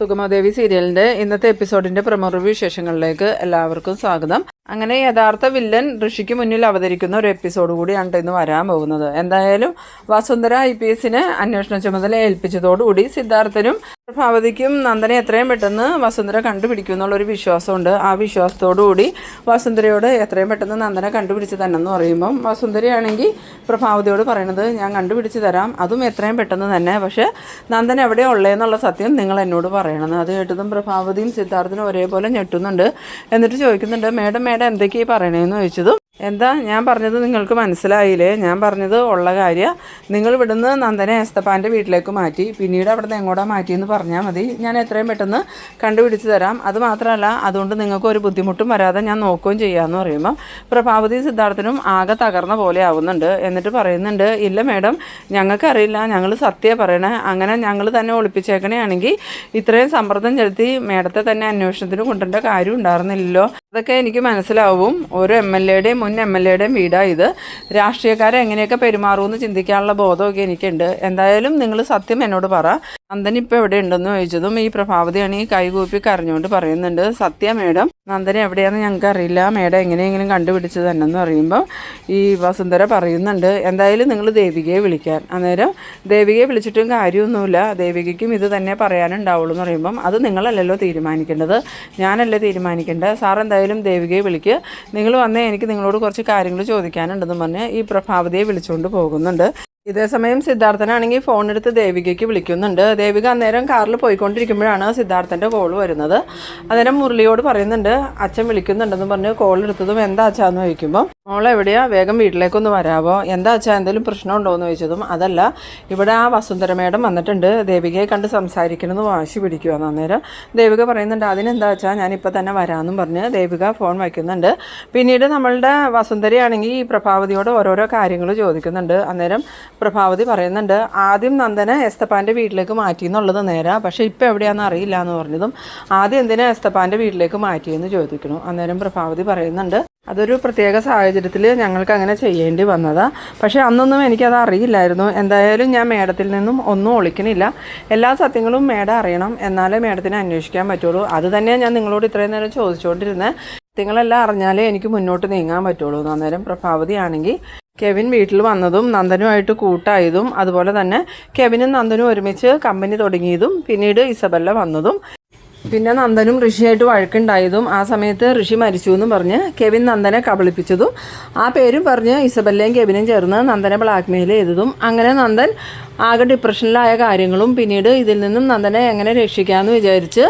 സുഗമാദേവി സീരിയലിൻ്റെ ഇന്നത്തെ എപ്പിസോഡിൻ്റെ പ്രമുഖ വിശേഷങ്ങളിലേക്ക് എല്ലാവർക്കും സ്വാഗതം. അങ്ങനെ യഥാർത്ഥ വില്ലൻ ഋഷിക്ക് മുന്നിൽ അവതരിക്കുന്ന ഒരു എപ്പിസോഡ് കൂടിയാണ് ഇന്ന് വരാൻ പോകുന്നത്. എന്തായാലും വസുന്ധര IPS അന്വേഷണ ചുമതല ഏൽപ്പിച്ചതോടുകൂടി സിദ്ധാർത്ഥനും പ്രഭാവതിക്കും നന്ദനെ എത്രയും പെട്ടെന്ന് വസുന്ധര കണ്ടുപിടിക്കും എന്നുള്ളൊരു വിശ്വാസമുണ്ട്. ആ വിശ്വാസത്തോടുകൂടി വസുന്ധരയോട് എത്രയും പെട്ടെന്ന് നന്ദനെ കണ്ടുപിടിച്ച് തന്നെന്ന് പറയുമ്പം വസുന്ധരയാണെങ്കിൽ പ്രഭാവതിയോട് പറയണത് ഞാൻ കണ്ടുപിടിച്ച് തരാം, അതും എത്രയും പെട്ടെന്ന് തന്നെ. പക്ഷേ നന്ദൻ എവിടെ ഉള്ളതെന്നുള്ള സത്യം നിങ്ങൾ എന്നോട് പറയണമെന്ന്. അത് കേട്ടതും പ്രഭാവതിയും സിദ്ധാർത്ഥനും ഒരേപോലെ ഞെട്ടുന്നുണ്ട്. എന്നിട്ട് ചോദിക്കുന്നുണ്ട്, മേഡം എന്തൊക്കെയാണ് പറയണേന്ന് ചോദിച്ചതും, എന്താ ഞാൻ പറഞ്ഞത് നിങ്ങൾക്ക് മനസ്സിലായില്ലേ? ഞാൻ പറഞ്ഞത് ഉള്ള കാര്യം. നിങ്ങൾ ഇവിടുന്ന് നന്ദനെ എസ്തപ്പാൻ്റെ വീട്ടിലേക്ക് മാറ്റി, പിന്നീട് അവിടുന്ന് എങ്ങോട്ടാ മാറ്റിയെന്ന് പറഞ്ഞാൽ മതി, ഞാൻ എത്രയും പെട്ടെന്ന് കണ്ടുപിടിച്ച് തരാം. അത് മാത്രമല്ല, അതുകൊണ്ട് നിങ്ങൾക്ക് ഒരു ബുദ്ധിമുട്ടും വരാതെ ഞാൻ നോക്കുകയും ചെയ്യാമെന്ന് പറയുമ്പോൾ പ്രഭാവതി സിദ്ധാർത്ഥനും ആകെ തകർന്ന പോലെ ആവുന്നുണ്ട്. എന്നിട്ട് പറയുന്നുണ്ട്, ഇല്ല മേഡം, ഞങ്ങൾക്കറിയില്ല, ഞങ്ങൾ സത്യം പറയണേ. അങ്ങനെ ഞങ്ങൾ തന്നെ ഒളിപ്പിച്ചേക്കണേയാണെങ്കിൽ ഇത്രയും സമ്മർദ്ദം ചെലുത്തി മേഡത്തെ തന്നെ അന്വേഷണത്തിന് കൊണ്ടുവരേണ്ട കാര്യം ഉണ്ടായിരുന്നില്ലല്ലോ. അതൊക്കെ എനിക്ക് മനസ്സിലാവും. ഒരു MLAയുടെയും മുൻ MLAയുടെയും വീടാണ് ഇത്. രാഷ്ട്രീയക്കാരെ എങ്ങനെയൊക്കെ പെരുമാറുമെന്ന് ചിന്തിക്കാനുള്ള ബോധമൊക്കെ എനിക്കുണ്ട്. എന്തായാലും നിങ്ങൾ സത്യം എന്നോട് പറ, നന്ദൻ ഇപ്പോൾ എവിടെ ഉണ്ടെന്ന് ചോദിച്ചതും ഈ പ്രഭാവതിയാണെങ്കിൽ കൈകൂപ്പി കരഞ്ഞുകൊണ്ട് പറയുന്നുണ്ട്, സത്യ മേഡം, നന്ദൻ എവിടെയാണെന്ന് ഞങ്ങൾക്ക് അറിയില്ല, മേഡം എങ്ങനെയെങ്കിലും കണ്ടുപിടിച്ചത് തന്നെന്ന് പറയുമ്പോൾ ഈ വസുന്ധര പറയുന്നുണ്ട്, എന്തായാലും നിങ്ങൾ ദേവികയെ വിളിക്കാൻ. അന്നേരം ദേവികയെ വിളിച്ചിട്ടും കാര്യമൊന്നുമില്ല, ദേവികയ്ക്കും ഇത് തന്നെ പറയാനുണ്ടാവുള്ളൂ എന്ന് പറയുമ്പം അത് നിങ്ങളല്ലല്ലോ തീരുമാനിക്കേണ്ടത്, ഞാനല്ലേ തീരുമാനിക്കേണ്ടത്. സാർ എന്തായാലും ദേവികയെ വിളിക്കുക, നിങ്ങൾ വന്നേ എനിക്ക് നിങ്ങളോട് കുറച്ച് കാര്യങ്ങൾ ചോദിക്കാനുണ്ടെന്ന് പറഞ്ഞ് ഈ പ്രഭാവതിയെ വിളിച്ചുകൊണ്ട് പോകുന്നുണ്ട്. ഇതേസമയം സിദ്ധാർത്ഥനാണെങ്കിൽ ഫോൺ എടുത്ത് ദേവികയ്ക്ക് വിളിക്കുന്നുണ്ട്. ദേവിക അന്നേരം കാറിൽ പോയിക്കൊണ്ടിരിക്കുമ്പോഴാണ് സിദ്ധാർത്ഥൻ്റെ കോൾ വരുന്നത്. അന്നേരം മുരളിയോട് പറയുന്നുണ്ട്, അച്ഛൻ വിളിക്കുന്നുണ്ടെന്ന് പറഞ്ഞ് കോൾ എടുത്തതും എന്താ അച്ഛാന്ന് ചോദിക്കുമ്പോൾ, മോളെവിടെയാ, വേഗം വീട്ടിലേക്കൊന്ന് വരാമോ, എന്താ അച്ഛാ എന്തെങ്കിലും പ്രശ്നമുണ്ടോ എന്ന് ചോദിച്ചതും, അതല്ല, ഇവിടെ ആ വസുന്ധര മേഡം വന്നിട്ടുണ്ട്, ദേവികയെ കണ്ട് സംസാരിക്കണമെന്ന് വാശി പിടിക്കുവാന്ന്. അന്നേരം ദേവിക പറയുന്നുണ്ട്, അതിനെന്താ അച്ഛാ, ഞാനിപ്പോൾ തന്നെ വരാമെന്നും പറഞ്ഞ് ദേവിക ഫോൺ വയ്ക്കുന്നുണ്ട്. പിന്നീട് നമ്മളുടെ വസുന്ധരയാണെങ്കിൽ ഈ പ്രഭാവതിയോട് ഓരോരോ കാര്യങ്ങൾ ചോദിക്കുന്നുണ്ട്. അന്നേരം പ്രഭാവതി പറയുന്നുണ്ട്, ആദ്യം നന്ദനെ എസ്തപ്പാൻ്റെ വീട്ടിലേക്ക് മാറ്റി എന്നുള്ളത് നേരാ, പക്ഷേ ഇപ്പോൾ എവിടെയാണെന്ന് അറിയില്ല എന്ന് പറഞ്ഞതും ആദ്യം എന്തിനാ എസ്തപ്പാൻ്റെ വീട്ടിലേക്ക് മാറ്റിയെന്ന് ചോദിക്കുന്നു. അന്നേരം പ്രഭാവതി പറയുന്നുണ്ട്, അതൊരു പ്രത്യേക സാഹചര്യത്തിൽ ഞങ്ങൾക്ക് അങ്ങനെ ചെയ്യേണ്ടി വന്നതാണ്, പക്ഷേ അന്നൊന്നും എനിക്കത് അറിയില്ലായിരുന്നു. എന്തായാലും ഞാൻ മേഡത്തിൽ നിന്നും ഒന്നും ഒളിക്കണില്ല, എല്ലാ സത്യങ്ങളും മേഡം അറിയണം, എന്നാലേ മേഡത്തിനെ അന്വേഷിക്കാൻ പറ്റുള്ളൂ. അത് തന്നെയാണ് ഞാൻ നിങ്ങളോട് ഇത്രയും നേരം ചോദിച്ചുകൊണ്ടിരുന്നത്, സത്യങ്ങളെല്ലാം അറിഞ്ഞാലേ എനിക്ക് മുന്നോട്ട് നീങ്ങാൻ പറ്റുള്ളൂ. അന്നേരം പ്രഭാവതി ആണെങ്കിൽ കെവിൻ വീട്ടിൽ വന്നതും നന്ദനുമായിട്ട് കൂട്ടായതും അതുപോലെ തന്നെ കെവിനും നന്ദനും ഒരുമിച്ച് കമ്പനി തുടങ്ങിയതും പിന്നീട് ഇസബല്ല വന്നതും പിന്നെ നന്ദനും ഋഷിയായിട്ട് വഴക്കുണ്ടായതും ആ സമയത്ത് ഋഷി മരിച്ചു എന്നും പറഞ്ഞ് കെവിൻ നന്ദനെ കബളിപ്പിച്ചതും ആ പേരും പറഞ്ഞ് ഇസബല്ലയും കെവിനും ചേർന്ന് നന്ദനെ ബ്ലാക്ക്മെയിൽ ചെയ്തതും അങ്ങനെ നന്ദൻ ആകെ ഡിപ്രഷനിലായ കാര്യങ്ങളും പിന്നീട് ഇതിൽ നിന്നും നന്ദനെ എങ്ങനെ രക്ഷിക്കാമെന്ന് വിചാരിച്ച്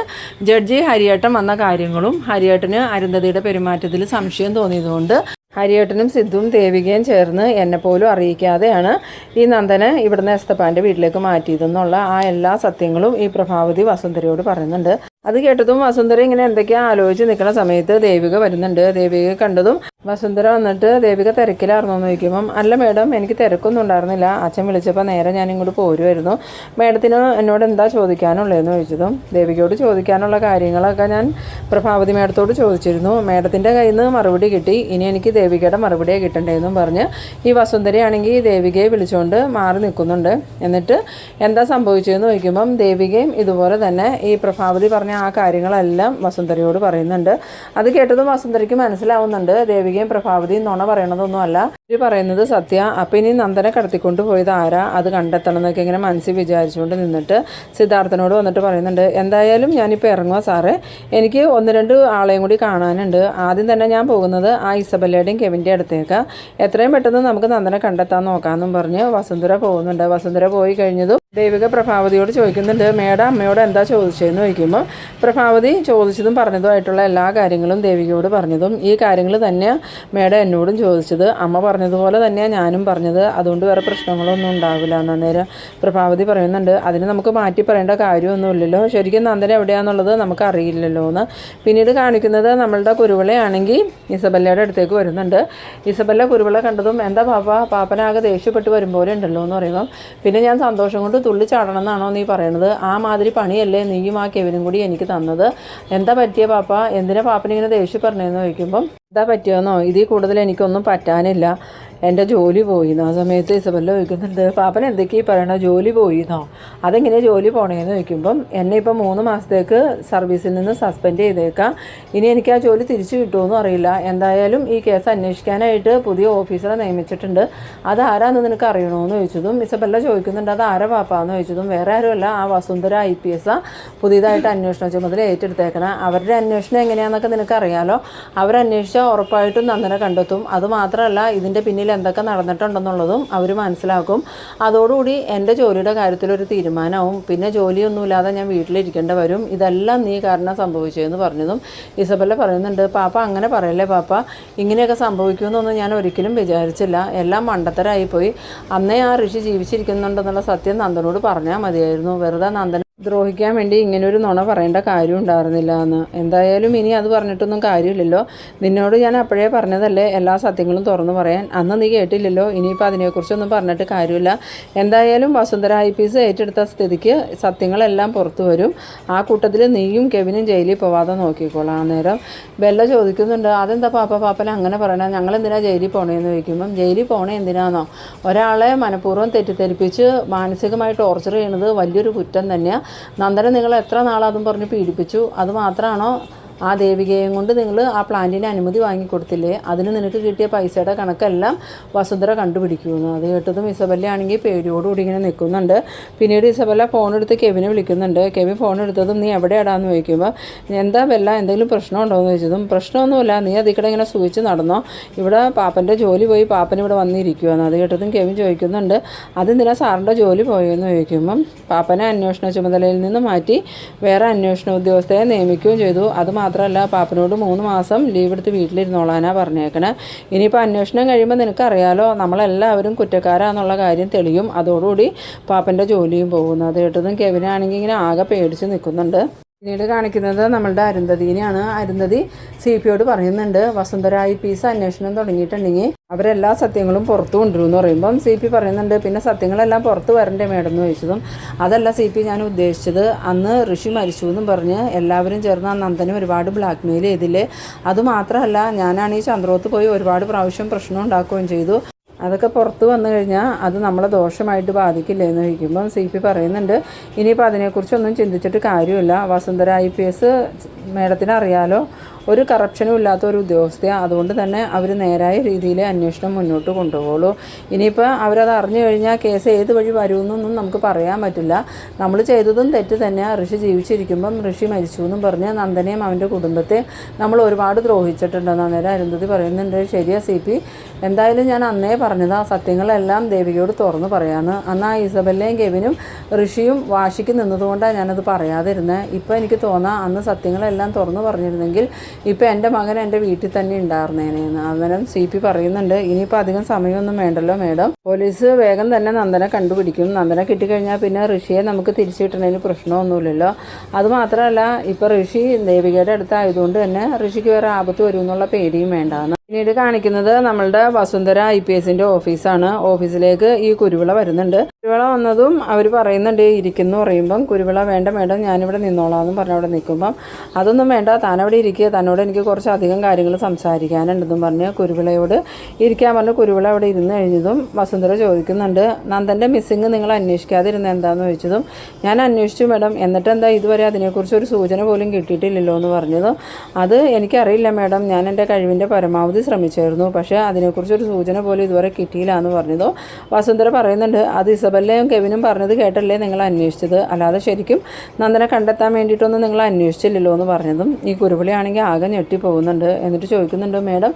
ജഡ്ജി ഹരിയേട്ടൻ വന്ന കാര്യങ്ങളും ഹരിയേട്ടന് അരുന്ധതിയുടെ പെരുമാറ്റത്തിൽ സംശയം തോന്നിയതുകൊണ്ട് ഹരിയേട്ടനും സിദ്ധുവും ദേവികയും ചേർന്ന് എന്നെപ്പോലും അറിയിക്കാതെയാണ് ഈ നന്ദനെ ഇവിടുന്ന് എസ്തപ്പാൻ്റെ വീട്ടിലേക്ക് മാറ്റിയതെന്നുള്ള ആ എല്ലാ സത്യങ്ങളും ഈ പ്രഭാവതി വസുന്ധരയോട് പറയുന്നുണ്ട്. അത് കേട്ടതും വസുന്ധര ഇങ്ങനെ എന്തൊക്കെയാണ് ആലോചിച്ച് നിൽക്കുന്ന സമയത്ത് ദേവിക വരുന്നുണ്ട്. ദേവിക കണ്ടതും വസുന്ധര വന്നിട്ട് ദേവിക തിരക്കിലായിരുന്നോ എന്ന് ചോദിക്കുമ്പം, അല്ല മേഡം, എനിക്ക് തിരക്കൊന്നും ഉണ്ടായിരുന്നില്ല, അച്ഛൻ വിളിച്ചപ്പോൾ നേരെ ഞാൻ ഇങ്ങോട്ട് പോരുമായിരുന്നു, മേഡത്തിന് എന്നോട് എന്താ ചോദിക്കാനുള്ളതെന്ന് ചോദിച്ചതും ദേവികയോട് ചോദിക്കാനുള്ള കാര്യങ്ങളൊക്കെ ഞാൻ പ്രഭാവതി മേഡത്തോട് ചോദിച്ചിരുന്നു, മേഡത്തിൻ്റെ കയ്യിൽ നിന്ന് മറുപടി കിട്ടി, ഇനി എനിക്ക് ദേവികയുടെ മറുപടിയെ കിട്ടണ്ടേന്നും പറഞ്ഞ് ഈ വസുന്ധരയാണെങ്കിൽ ദേവികയെ വിളിച്ചുകൊണ്ട് മാറി നിൽക്കുന്നുണ്ട്. എന്നിട്ട് എന്താ സംഭവിച്ചതെന്ന് ചോദിക്കുമ്പം ദേവികയും ഇതുപോലെ തന്നെ ഈ പ്രഭാവതി പറഞ്ഞ ആ കാര്യങ്ങളെല്ലാം വസുന്ധരയോട് പറയുന്നുണ്ട്. അത് കേട്ടതും വസുന്ധരയ്ക്ക് മനസ്സിലാവുന്നുണ്ട് ദേവികയും പ്രഭാവതിയും നുണ പറയണതൊന്നുമല്ല, ഇവർ പറയുന്നത് സത്യ. അപ്പം ഇനി നന്ദനെ കടത്തിക്കൊണ്ട് പോയത് ആരാ, അത് കണ്ടെത്തണം എന്നൊക്കെ ഇങ്ങനെ മനസ്സിൽ വിചാരിച്ചുകൊണ്ട് നിന്നിട്ട് സിദ്ധാർത്ഥനോട് വന്നിട്ട് പറയുന്നുണ്ട്, എന്തായാലും ഞാനിപ്പോൾ ഇറങ്ങുക സാറേ, എനിക്ക് 1-2 ആളെയും കൂടി കാണാനുണ്ട്. ആദ്യം തന്നെ ഞാൻ പോകുന്നത് ആ ഇസബല്ലയുടെയും കെവിൻ്റെ അടുത്തേക്ക്, എത്രയും പെട്ടെന്ന് നമുക്ക് നന്ദനെ കണ്ടെത്താൻ നോക്കാമെന്നും പറഞ്ഞ് വസുന്ധര പോകുന്നുണ്ട്. വസുന്ധര പോയി കഴിഞ്ഞതും ദേവിക പ്രഭാവതിയോട് ചോദിക്കുന്നുണ്ട്, മേഡം അമ്മയോട് എന്താ ചോദിച്ചതെന്ന് ചോദിക്കുമ്പോൾ പ്രഭാവതി ചോദിച്ചതും പറഞ്ഞതുമായിട്ടുള്ള എല്ലാ കാര്യങ്ങളും ദേവികയോട് പറഞ്ഞതും ഈ കാര്യങ്ങൾ തന്നെയാണ് മേഡം എന്നോടും ചോദിച്ചത്, അമ്മ പറഞ്ഞതുപോലെ തന്നെയാണ് ഞാനും പറഞ്ഞത്, അതുകൊണ്ട് വേറെ പ്രശ്നങ്ങളൊന്നും ഉണ്ടാവില്ല. അന്നേരം പ്രഭാവതി പറയുന്നുണ്ട്, അതിന് നമുക്ക് മാറ്റി പറയേണ്ട കാര്യമൊന്നുമില്ലല്ലോ, ശരിക്കും നന്ദന എവിടെയാണെന്നുള്ളത് നമുക്ക് അറിയില്ലല്ലോ എന്ന്. പിന്നീട് കാണിക്കുന്നത് നമ്മളുടെ കുരുവിളയാണെങ്കിൽ ഇസബല്ലയുടെ അടുത്തേക്ക് വരുന്നുണ്ട്. ഇസബല്ല കുരുവിള കണ്ടതും, എന്താ പാപ്പനാകെ ദേഷ്യപ്പെട്ട് വരുമ്പോലെ ഉണ്ടല്ലോ എന്ന് പറയുമ്പം, പിന്നെ ഞാൻ സന്തോഷം കൊണ്ട് തുള്ളി ചാടണം എന്നാണോ നീ പറയണത്, ആ മാതിരി പണിയല്ലേ നീയും ആ കെവിനും കൂടി എനിക്ക് തന്നത്, എന്താ പറ്റിയ പാപ്പ, എന്തിനാ പാപ്പനിങ്ങനെ ദേഷ്യം പറഞ്ഞതെന്ന് ചോദിക്കുമ്പം എന്താ പറ്റുമെന്നോ, ഇതിൽ കൂടുതൽ എനിക്കൊന്നും പറ്റാനില്ല, എൻ്റെ ജോലി പോയിന്നോ. ആ സമയത്ത് ഇസബല്ല ചോദിക്കുന്നുണ്ട്, പാപ്പൻ എന്തൊക്കെയാണ് പറയണോ, ജോലി പോയിന്നോ, അതെങ്ങനെ ജോലി പോണേന്ന് ചോദിക്കുമ്പം എന്നെ ഇപ്പം 3 മാസത്തേക്ക് സർവീസിൽ നിന്ന് സസ്പെൻഡ് ചെയ്തേക്കാം, ഇനി എനിക്ക് ആ ജോലി തിരിച്ചു കിട്ടുമെന്നും അറിയില്ല, എന്തായാലും ഈ കേസ് അന്വേഷിക്കാനായിട്ട് പുതിയ ഓഫീസറെ നിയമിച്ചിട്ടുണ്ട്, അത് ആരാന്ന് നിനക്ക് അറിയണമെന്ന് ചോദിച്ചതും ഇസബല്ല ചോദിക്കുന്നുണ്ട്, അത് ആരാ പാപ്പാന്ന് ചോദിച്ചതും വേറെ ആരുമല്ല, ആ വസുന്ധര IPS പുതിയതായിട്ട് അന്വേഷണ ചുമതല ഏറ്റെടുത്തേക്കണം, അവരുടെ അന്വേഷണം എങ്ങനെയാണെന്നൊക്കെ നിനക്ക് അറിയാലോ, അവരന്വേഷിച്ചാൽ ഉറപ്പായിട്ടും നന്ദനെ കണ്ടെത്തും, അതുമാത്രമല്ല ഇതിൻ്റെ പിന്നിൽ എന്തൊക്കെ നടന്നിട്ടുണ്ടെന്നുള്ളതും അവർ മനസ്സിലാക്കും, അതോടുകൂടി എൻ്റെ ജോലിയുടെ കാര്യത്തിലൊരു തീരുമാനമാവും, പിന്നെ ജോലിയൊന്നുമില്ലാതെ ഞാൻ വീട്ടിലിരിക്കേണ്ടി വരും, ഇതെല്ലാം നീ കാരണം സംഭവിച്ചതെന്ന് പറഞ്ഞതും ഇസബല്ല പറയുന്നുണ്ട്, പാപ്പ അങ്ങനെ പറയല്ലേ പാപ്പ, ഇങ്ങനെയൊക്കെ സംഭവിക്കുമെന്നൊന്നും ഞാൻ ഒരിക്കലും വിചാരിച്ചില്ല, എല്ലാം മണ്ടത്തരായിപ്പോയി, അന്നേ ആ ഋഷി ജീവിച്ചിരിക്കുന്നുണ്ടെന്നുള്ള സത്യം നന്ദനോട് പറഞ്ഞാൽ മതിയായിരുന്നു, വെറുതെ നന്ദൻ ദ്രോഹിക്കാൻ വേണ്ടി ഇങ്ങനൊരു നുണ പറയേണ്ട കാര്യം ഉണ്ടായിരുന്നില്ല എന്ന്. എന്തായാലും ഇനി അത് പറഞ്ഞിട്ടൊന്നും കാര്യമില്ലല്ലോ, നിന്നോട് ഞാൻ അപ്പോഴേ പറഞ്ഞതല്ലേ എല്ലാ സത്യങ്ങളും തുറന്നു പറയാൻ, അന്ന് നീ കേട്ടില്ലല്ലോ, ഇനിയിപ്പോൾ അതിനെക്കുറിച്ചൊന്നും പറഞ്ഞിട്ട് കാര്യമില്ല, എന്തായാലും വസുന്ധര IPS ഏറ്റെടുത്ത സ്ഥിതിക്ക് സത്യങ്ങളെല്ലാം പുറത്തു വരും, ആ കൂട്ടത്തിൽ നീയും കെവിനും ജയിലിൽ പോവാതെ നോക്കിക്കോളാം. അന്നേരം ബെല്ല ചോദിക്കുന്നുണ്ട്, അതെന്താ പാപ്പൻ അങ്ങനെ പറയണേ, ഞങ്ങളെന്തിനാ ജയിലിൽ പോണേന്ന് ചോദിക്കുമ്പം, ജയിലിൽ പോണേ എന്തിനാണെന്നോ, ഒരാളെ മനഃപൂർവ്വം തെറ്റിദ്ധരിപ്പിച്ച് മാനസികമായി ടോർച്ചർ ചെയ്യുന്നത് വലിയൊരു കുറ്റം തന്നെയാണ്, നന്ദനെ നിങ്ങൾ എത്ര നാളതും പറഞ്ഞ് പീഡിപ്പിച്ചു, അതുമാത്രമാണോ ആ ദേവികയും കൊണ്ട് നിങ്ങൾ ആ പ്ലാന്റിന് അനുമതി വാങ്ങിക്കൊടുത്തില്ലേ, അതിന് നിനക്ക് കിട്ടിയ പൈസയുടെ കണക്കെല്ലാം വസുന്ധര കണ്ടുപിടിക്കുമെന്ന്. അത് കേട്ടതും ഇസബല്ല ആണെങ്കിൽ പേടിയോടുകൂടി ഇങ്ങനെ നിൽക്കുന്നുണ്ട്. പിന്നീട് ഇസബല്ല ഫോണെടുത്ത് കെവിനെ വിളിക്കുന്നുണ്ട്. കെവിൻ ഫോൺ എടുത്തതും നീ എവിടെയാടാന്ന് ചോദിക്കുമ്പോൾ, എന്താ ബെല്ല എന്തെങ്കിലും പ്രശ്നമുണ്ടോ എന്ന് ചോദിച്ചതും, പ്രശ്നമൊന്നുമില്ല, നീ അതിക്കടെ ഇങ്ങനെ സൂചിച്ച് നടന്നോ, ഇവിടെ പാപ്പൻ്റെ ജോലി പോയി പാപ്പൻ ഇവിടെ വന്നിരിക്കുമെന്ന്. അത് കേട്ടതും കെവിൻ ചോദിക്കുന്നുണ്ട്, അതെന്തിനാ സാറിൻ്റെ ജോലി പോയെന്ന് ചോദിക്കുമ്പം, പാപ്പനെ അന്വേഷണ ചുമതലയിൽ നിന്ന് മാറ്റി വേറെ അന്വേഷണ ഉദ്യോഗസ്ഥരെ നിയമിക്കുകയും ചെയ്തു, അത് മാത്രമല്ല പാപ്പനോട് 3 മാസം ലീവ് എടുത്ത് വീട്ടിലിരുന്നോളാനാണ് പറഞ്ഞേക്കണേ, ഇനിയിപ്പോൾ അന്വേഷണം കഴിയുമ്പോൾ നിനക്കറിയാലോ നമ്മളെല്ലാവരും കുറ്റക്കാരാന്നുള്ള കാര്യം തെളിയും, അതോടുകൂടി പാപ്പൻ്റെ ജോലിയും പോകുന്നു. അത് കേട്ടതും കെവിനാണെങ്കിൽ ഇങ്ങനെ ആകെ പേടിച്ച് നിൽക്കുന്നുണ്ട്. പിന്നീട് കാണിക്കുന്നത് നമ്മളുടെ അരുന്ധതിനെയാണ്. അരുന്ധതി CPയോട് പറയുന്നുണ്ട്, വസുന്ധര IPS അന്വേഷണം തുടങ്ങിയിട്ടുണ്ടെങ്കിൽ അവരെല്ലാ സത്യങ്ങളും പുറത്തു കൊണ്ടുവരുമെന്ന് പറയുമ്പം CP പറയുന്നുണ്ട്, പിന്നെ സത്യങ്ങളെല്ലാം പുറത്ത് വരണ്ടേ മേഡം എന്ന് ചോദിച്ചതും, അതല്ല CP ഞാൻ ഉദ്ദേശിച്ചത്, അന്ന് ഋഷി മരിച്ചു എന്നും പറഞ്ഞ് എല്ലാവരും ചേർന്ന് ആ നന്ദനെ ഒരുപാട് ബ്ലാക്ക് മെയിൽ ചെയ്തില്ലേ, അതുമാത്രമല്ല ഞാനാണ് ഈ ചന്ദ്രോത്ത് പോയി ഒരുപാട് പ്രാവശ്യം പ്രശ്നം ഉണ്ടാക്കുകയും ചെയ്തു, അതൊക്കെ പുറത്ത് വന്നു കഴിഞ്ഞാൽ അത് നമ്മളെ ദോഷമായിട്ട് ബാധിക്കില്ല എന്ന് ചോദിക്കുമ്പം CP പറയുന്നുണ്ട്, ഇനിയിപ്പോൾ അതിനെക്കുറിച്ചൊന്നും ചിന്തിച്ചിട്ട് കാര്യമില്ല, വസുന്ധര IPS മേഡത്തിന് അറിയാലോ ഒരു കറപ്ഷനും ഇല്ലാത്ത ഒരു ഉദ്യോഗസ്ഥയാണ്, അതുകൊണ്ട് തന്നെ അവർ നേരായ രീതിയിൽ അന്വേഷണം മുന്നോട്ട് കൊണ്ടുപോകുള്ളൂ, ഇനിയിപ്പോൾ അവരത് അറിഞ്ഞു കഴിഞ്ഞാൽ കേസ് ഏത് വഴി വരുമെന്നൊന്നും നമുക്ക് പറയാൻ പറ്റില്ല, നമ്മൾ ചെയ്തതും തെറ്റ് തന്നെയാണ്, ഋഷി ജീവിച്ചിരിക്കുമ്പം ഋഷി മരിച്ചു എന്നും പറഞ്ഞ് നന്ദനെയും അവൻ്റെ കുടുംബത്തെ നമ്മൾ ഒരുപാട് ദ്രോഹിച്ചിട്ടുണ്ടെന്ന്. അന്നേരം അരുന്ധതി പറയുന്നുണ്ട്, ശരിയാ CP, എന്തായാലും ഞാൻ അന്നേ പറഞ്ഞത് ആ സത്യങ്ങളെല്ലാം ദേവികയോട് തുറന്നു പറയാമെന്ന്, അന്ന് ആ ഇസബല്ലയും കെവിനും ഋഷിയും വാശിക്ക് നിന്നതുകൊണ്ടാണ് ഞാനത് പറയാതിരുന്നത്, ഇപ്പോൾ എനിക്ക് തോന്നാം അന്ന് സത്യങ്ങളെല്ലാം തുറന്നു പറഞ്ഞിരുന്നെങ്കിൽ ഇപ്പോൾ എൻ്റെ മകൻ എൻ്റെ വീട്ടിൽ തന്നെ ഉണ്ടായിരുന്നേനെന്ന്. അന്നേരം CP പറയുന്നുണ്ട്, ഇനിയിപ്പോൾ അധികം സമയമൊന്നും വേണ്ടല്ലോ മേഡം, പോലീസ് വേഗം തന്നെ നന്ദനെ കണ്ടുപിടിക്കും, നന്ദനെ കിട്ടിക്കഴിഞ്ഞാൽ പിന്നെ ഋഷിയെ നമുക്ക് തിരിച്ചു കിട്ടണതിന് പ്രശ്നമൊന്നുമില്ലല്ലോ, അതുമാത്രമല്ല ഇപ്പോൾ ഋഷി ദേവികയുടെ അടുത്തായതുകൊണ്ട് തന്നെ ഋഷിക്ക് വേറെ ആപത്ത് വരുമെന്നുള്ള പേടിയും വേണ്ടാന്ന്. പിന്നീട് കാണിക്കുന്നത് നമ്മളുടെ വസുന്ധര IPSൻ്റെ ഓഫീസാണ്. ഓഫീസിലേക്ക് ഈ കുരുവിള വരുന്നുണ്ട്. കുരുവിള വന്നതും അവർ പറയുന്നുണ്ട് ഇരിക്കുന്നു പറയുമ്പം, കുരുവിള വേണ്ട മേഡം ഞാനിവിടെ നിന്നോളാമെന്നും പറഞ്ഞ് അവിടെ നിൽക്കുമ്പം, അതൊന്നും വേണ്ട താനവിടെ ഇരിക്കുക, തന്നോട് എനിക്ക് കുറച്ചധികം കാര്യങ്ങൾ സംസാരിക്കാനുണ്ടെന്നും പറഞ്ഞ് കുരുവിളയോട് ഇരിക്കാൻ പറഞ്ഞ് കുരുവിള അവിടെ ഇരുന്ന് കഴിഞ്ഞതും വസുന്ധര ചോദിക്കുന്നുണ്ട്, നന്ദൻ്റെ മിസ്സിങ് നിങ്ങൾ അന്വേഷിക്കാതിരുന്നത് എന്താണെന്ന് ചോദിച്ചതും, ഞാൻ അന്വേഷിച്ചു മേഡം, എന്നിട്ട് എന്താ ഇതുവരെ അതിനെക്കുറിച്ച് ഒരു സൂചന പോലും കിട്ടിയിട്ടില്ലല്ലോ എന്ന് പറഞ്ഞതും, അത് എനിക്കറിയില്ല മേഡം, ഞാൻ എൻ്റെ കഴിവിൻ്റെ പരമാവധി ശ്രമിച്ചായിരുന്നു, പക്ഷേ അതിനെക്കുറിച്ചൊരു സൂചന പോലും ഇതുവരെ കിട്ടിയില്ല എന്ന് പറഞ്ഞതോ വസുന്ധര പറയുന്നുണ്ട്, അത് ഇസബല്ലയും കെവിനും പറഞ്ഞത് കേട്ടല്ലേ നിങ്ങൾ അന്വേഷിച്ചത്, അല്ലാതെ ശരിക്കും നന്ദനെ കണ്ടെത്താൻ വേണ്ടിയിട്ടൊന്നും നിങ്ങൾ അന്വേഷിച്ചില്ലല്ലോ എന്ന് പറഞ്ഞതും ഈ കുരുവിളിയാണെങ്കിൽ ആകെ ഞെട്ടിപ്പോകുന്നുണ്ട്. എന്നിട്ട് ചോദിക്കുന്നുണ്ട്, മേഡം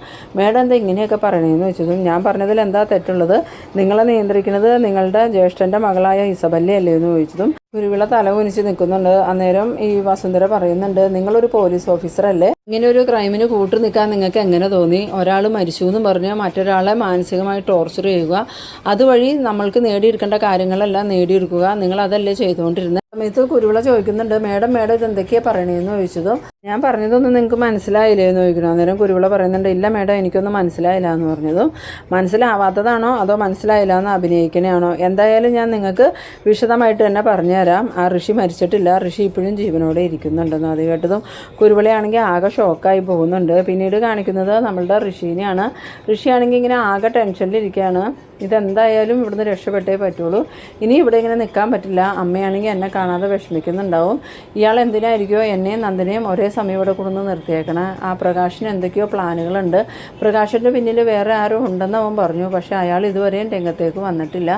എന്താ ഇങ്ങനെയൊക്കെ പറയണേന്ന് വെച്ചതും, ഞാൻ പറഞ്ഞതിൽ എന്താ തെറ്റുള്ളത്, നിങ്ങളെ നിയന്ത്രിക്കുന്നത് നിങ്ങളുടെ ജ്യേഷ്ഠൻ്റെ മകളായ ഇസബല്ലയല്ലേ എന്ന് ചോദിച്ചതും കുരുവിള തല കുനിച്ച് നിൽക്കുന്നുണ്ട്. അന്നേരം ഈ വസുന്ധര പറയുന്നുണ്ട്, നിങ്ങളൊരു പോലീസ് ഓഫീസറല്ലേ, ഇങ്ങനെ ഒരു ക്രൈമിന് കൂട്ടു നിൽക്കാൻ നിങ്ങൾക്ക് എങ്ങനെ തോന്നി, ഒരാൾ മരിച്ചു എന്നും പറഞ്ഞ് മറ്റൊരാളെ മാനസികമായി ടോർച്ചർ ചെയ്യുക, അതുവഴി നമ്മൾക്ക് നേടിയെടുക്കേണ്ട കാര്യങ്ങളെല്ലാം നേടിയെടുക്കുക, നിങ്ങളതല്ലേ ചെയ്തുകൊണ്ടിരുന്നത്. സമയത്ത് കുരുവിള ചോദിക്കുന്നുണ്ട്, മേഡം ഇത് എന്തൊക്കെയാണ് പറയണേന്ന് ചോദിച്ചതും, ഞാൻ പറഞ്ഞതൊന്നും നിങ്ങൾക്ക് മനസ്സിലായില്ലേ എന്ന് ചോദിക്കണം. അന്നേരം കുരുവിള പറയുന്നുണ്ട്, ഇല്ല മേഡം എനിക്കൊന്നും മനസ്സിലായില്ല എന്ന് പറഞ്ഞതും, മനസ്സിലാവാത്തതാണോ അതോ മനസ്സിലായില്ല എന്ന് അഭിനയിക്കണയാണോ, എന്തായാലും ഞാൻ നിങ്ങൾക്ക് വിശദമായിട്ട് തന്നെ പറഞ്ഞുതരാം, ആ ഋഷി മരിച്ചിട്ടില്ല, ഋഷി ഇപ്പോഴും ജീവനോടെ ഇരിക്കുന്നുണ്ടെന്ന്. അത് കേട്ടതും കുരുവിളയാണെങ്കിൽ ആകെ ഷോക്കായി പോകുന്നുണ്ട്. പിന്നീട് കാണിക്കുന്നത് നമ്മളുടെ ഋഷീനെയാണ്. ഋഷിയാണെങ്കിൽ ഇങ്ങനെ ആകെ ടെൻഷനിലിരിക്കുകയാണ്. ഇതെന്തായാലും ഇവിടുന്ന് രക്ഷപ്പെട്ടേ പറ്റുള്ളൂ. ഇനി ഇവിടെ ഇങ്ങനെ നിൽക്കാൻ പറ്റില്ല. അമ്മയാണെങ്കിൽ എന്നെ കാണാതെ വിഷമിക്കുന്നുണ്ടാവും. ഇയാൾ എന്തിനായിരിക്കുമോ എന്നെയും നന്ദനെയും ഒരേ സമയം ഇവിടെ കൊണ്ടുവന്ന് നിർത്തിയേക്കണം. ആ പ്രകാശിന് എന്തൊക്കെയോ പ്ലാനുകളുണ്ട്. പ്രകാശിൻ്റെ പിന്നിൽ വേറെ ആരും ഉണ്ടെന്ന് അവൻ പറഞ്ഞു. പക്ഷേ അയാൾ ഇതുവരെയും രംഗത്തേക്ക് വന്നിട്ടില്ല.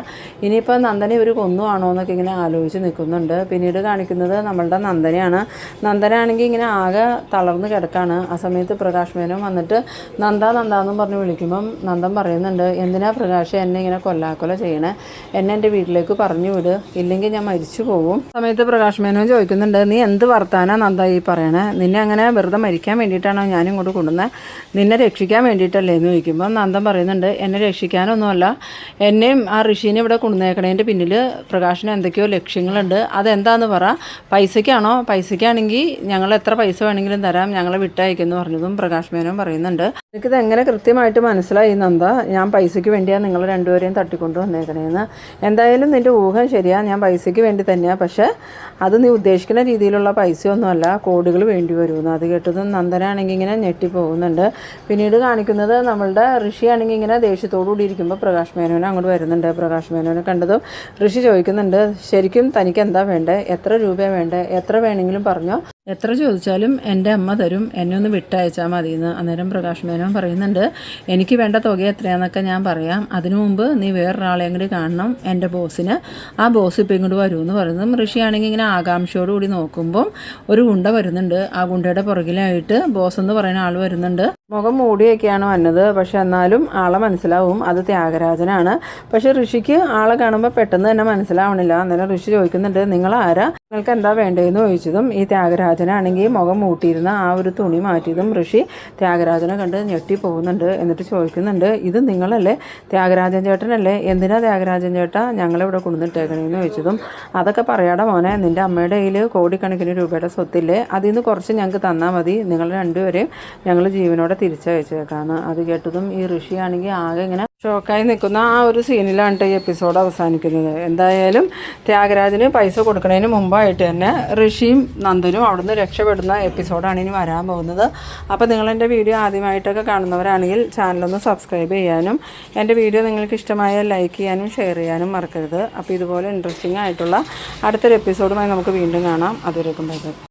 ഇനിയിപ്പോൾ നന്ദനെ ഇവർ കൊന്നുവാണോ എന്നൊക്കെ ഇങ്ങനെ ആലോചിച്ച് നിൽക്കുന്നുണ്ട്. പിന്നീട് കാണിക്കുന്നത് നമ്മളുടെ നന്ദനെയാണ്. നന്ദനാണെങ്കിൽ ഇങ്ങനെ ആകെ തളർന്ന് കിടക്കാണ്. ആ സമയത്ത് പ്രകാശ് മേനോൻ വന്നിട്ട് നന്ദാന്നും പറഞ്ഞ് വിളിക്കുമ്പം നന്ദൻ പറയുന്നുണ്ട്, എന്തിനാ പ്രകാശ് എന്നെ ഇങ്ങനെ കൊല്ലാക്കൊല ചെയ്യണേ? എന്നെ എൻ്റെ വീട്ടിലേക്ക് പറഞ്ഞു വിട്, ഇല്ലെങ്കിൽ ഞാൻ മരിച്ചു പോകും. സമയത്ത് പ്രകാശ് മേനോൻ ചോദിക്കുന്നുണ്ട്, നീ എന്ത് വർത്താനാ നന്ദ ഈ പറയണേ? നിന്നെ അങ്ങനെ വെറുതെ മരിക്കാൻ വേണ്ടിയിട്ടാണോ ഞാനും ഇങ്ങോട്ട് കൊണ്ടുവന്നത്? നിന്നെ രക്ഷിക്കാൻ വേണ്ടിയിട്ടല്ലേ എന്ന് ചോദിക്കുമ്പോൾ നന്ദൻ പറയുന്നുണ്ട്, എന്നെ രക്ഷിക്കാനൊന്നുമല്ല, എന്നെയും ആ ഋഷീനെ ഇവിടെ കൊണ്ടുവന്നേക്കണേൻ്റെ പിന്നിൽ പ്രകാശിന് എന്തൊക്കെയോ ലക്ഷ്യങ്ങളുണ്ട്. അതെന്താന്ന് പറ. പൈസയ്ക്കാണോ? പൈസയ്ക്കാണെങ്കിൽ ഞങ്ങൾ എത്ര പൈസ വേണമെങ്കിലും തരാം, ഞങ്ങളെ വിട്ടയക്കുമെന്ന് പറഞ്ഞതും പ്രകാശ് മേനോൻ പറയുന്നുണ്ട്, എനിക്കിത് എങ്ങനെ കൃത്യമായിട്ട് മനസ്സിലായി നന്ദ, ഞാൻ പൈസയ്ക്ക് വേണ്ടിയാണ് നിങ്ങൾ രണ്ടുപേരെയും തട്ടിക്കൊണ്ട് വന്നേക്കണേന്ന്. എന്തായാലും നിൻ്റെ ഊഹം ശരിയാണ്, ഞാൻ പൈസയ്ക്ക് വേണ്ടി തന്നെയാണ്. പക്ഷേ അത് നീ ഉദ്ദേശിക്കുന്ന രീതിയിലുള്ള പൈസയൊന്നുമല്ല, കോടികൾ വേണ്ടി വരുമെന്ന്. അത് കേട്ടതും നന്ദനാണെങ്കിൽ ഇങ്ങനെ ഞെട്ടിപ്പോകുന്നുണ്ട്. പിന്നീട് കാണിക്കുന്നത് നമ്മളുടെ ഋഷിയാണെങ്കിൽ ഇങ്ങനെ ദേഷ്യത്തോടു കൂടി ഇരിക്കുമ്പോൾ പ്രകാശ് മേനോനെ അങ്ങോട്ട് വരുന്നുണ്ട്. പ്രകാശ് മേനോനെ കണ്ടതും ഋഷി ചോദിക്കുന്നുണ്ട്, ശരിക്കും തനിക്ക് എന്താ വേണ്ടേ? എത്ര രൂപയാണ് വേണ്ടേ? എത്ര വേണമെങ്കിലും പറഞ്ഞോ, എത്ര ചോദിച്ചാലും എൻ്റെ അമ്മ തരും, എന്നെ ഒന്ന് വിട്ടയച്ചാൽ മതിയെന്ന്. അന്നേരം പ്രകാശ് മേനോൻ പറയുന്നുണ്ട്, എനിക്ക് വേണ്ട തുക എത്രയാണെന്നൊക്കെ ഞാൻ പറയാം, അതിനു മുമ്പ് നീ വേറൊരാളെ അങ്ങോട്ട് കാണണം, എൻ്റെ ബോസിന്. ആ ബോസ് ഇപ്പം ഇങ്ങോട്ട് വരുമെന്ന് പറയുന്നതും ഋഷിയാണെങ്കിൽ ഇങ്ങനെ ആകാംക്ഷയോടുകൂടി നോക്കുമ്പം ഒരു ഗുണ്ട വരുന്നുണ്ട്. ആ ഗുണ്ടയുടെ പുറകിലായിട്ട് ബോസ് എന്ന് പറയുന്ന ആൾ വരുന്നുണ്ട്. മുഖം മൂടിയൊക്കെയാണ് വന്നത്, പക്ഷെ എന്നാലും ആളെ മനസ്സിലാവും, അത് ത്യാഗരാജനാണ്. പക്ഷെ ഋഷിക്ക് ആളെ കാണുമ്പോൾ പെട്ടെന്ന് തന്നെ മനസ്സിലാവണില്ല. അന്നേരം ഋഷി ചോദിക്കുന്നുണ്ട്, നിങ്ങളാരാ, നിങ്ങൾക്ക് എന്താ വേണ്ടതെന്ന് ചോദിച്ചതും ഈ ത്യാഗരാജനാണെങ്കിൽ മുഖം മൂട്ടിയിരുന്ന ആ ഒരു തുണി മാറ്റിയതും ഋഷി ത്യാഗരാജനെ കണ്ട് ഞെട്ടി പോകുന്നുണ്ട്. എന്നിട്ട് ചോദിക്കുന്നുണ്ട്, ഇത് നിങ്ങളല്ലേ, ത്യാഗരാജൻ ചേട്ടനല്ലേ? എന്തിനാ ത്യാഗരാജൻ ചേട്ടാ ഞങ്ങളിവിടെ കൊണ്ടുവന്നിട്ടേക്കണേന്ന് ചോദിച്ചതും, അതൊക്കെ പറയാടെ മോനെ, നിൻ്റെ അമ്മയുടെ കയ്യിൽ കോടിക്കണക്കിന് രൂപയുടെ സ്വത്തില്ലേ, അതിൽ നിന്ന് കുറച്ച് ഞങ്ങൾക്ക് തന്നാൽ മതി, നിങ്ങൾ രണ്ടുപേരെയും ഞങ്ങൾ ജീവനോടെ തിരിച്ചയച്ചേക്കാന്ന്. അത് കേട്ടതും ഈ ഋഷിയാണെങ്കിൽ ആകെ ഇങ്ങനെ ഷോക്കായി നിൽക്കുന്ന ആ ഒരു സീനിലാണ് ഈ എപ്പിസോഡ് അവസാനിക്കുന്നത്. എന്തായാലും ത്യാഗരാജന് പൈസ കൊടുക്കുന്നതിന് മുമ്പായിട്ട് തന്നെ ഋഷിയും നന്ദനും അവിടുന്ന് രക്ഷപ്പെടുന്ന എപ്പിസോഡാണ് ഇനി വരാൻ പോകുന്നത്. അപ്പോൾ നിങ്ങളെൻ്റെ വീഡിയോ ആദ്യമായിട്ടൊക്കെ കാണുന്നവരാണെങ്കിൽ ചാനലൊന്ന് സബ്സ്ക്രൈബ് ചെയ്യാനും എൻ്റെ വീഡിയോ നിങ്ങൾക്ക് ഇഷ്ടമായാൽ ലൈക്ക് ചെയ്യാനും ഷെയർ ചെയ്യാനും മറക്കരുത്. അപ്പോൾ ഇതുപോലെ ഇൻട്രസ്റ്റിംഗ് ആയിട്ടുള്ള അടുത്തൊരു എപ്പിസോഡുമായി നമുക്ക് വീണ്ടും കാണാം. അതുവരേക്കും ബൈ.